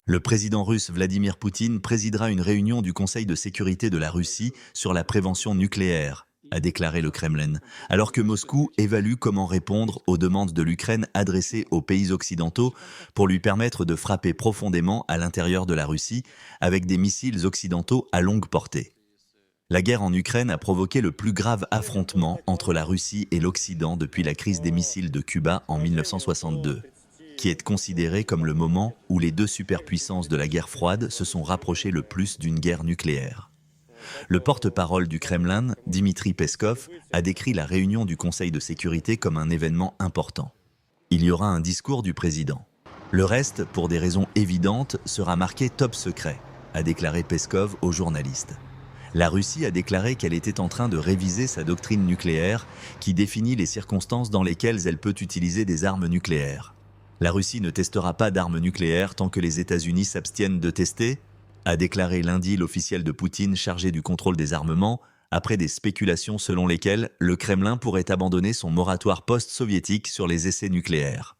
Le président russe Vladimir Poutine présidera une réunion du Conseil de sécurité de la Russie sur la prévention nucléaire, a déclaré le Kremlin, alors que Moscou évalue comment répondre aux demandes de l'Ukraine adressées aux pays occidentaux pour lui permettre de frapper profondément à l'intérieur de la Russie avec des missiles occidentaux à longue portée. La guerre en Ukraine a provoqué le plus grave affrontement entre la Russie et l'Occident depuis la crise des missiles de Cuba en 1962, qui est considéré comme le moment où les deux superpuissances de la guerre froide se sont rapprochées le plus d'une guerre nucléaire. Le porte-parole du Kremlin, Dmitri Peskov, a décrit la réunion du Conseil de sécurité comme un événement important. Il y aura un discours du président. Le reste, pour des raisons évidentes, sera marqué top secret, a déclaré Peskov aux journalistes. La Russie a déclaré qu'elle était en train de réviser sa doctrine nucléaire qui définit les circonstances dans lesquelles elle peut utiliser des armes nucléaires. La Russie ne testera pas d'armes nucléaires tant que les États-Unis s'abstiennent de tester, a déclaré lundi l'officiel de Poutine chargé du contrôle des armements, après des spéculations selon lesquelles le Kremlin pourrait abandonner son moratoire post-soviétique sur les essais nucléaires.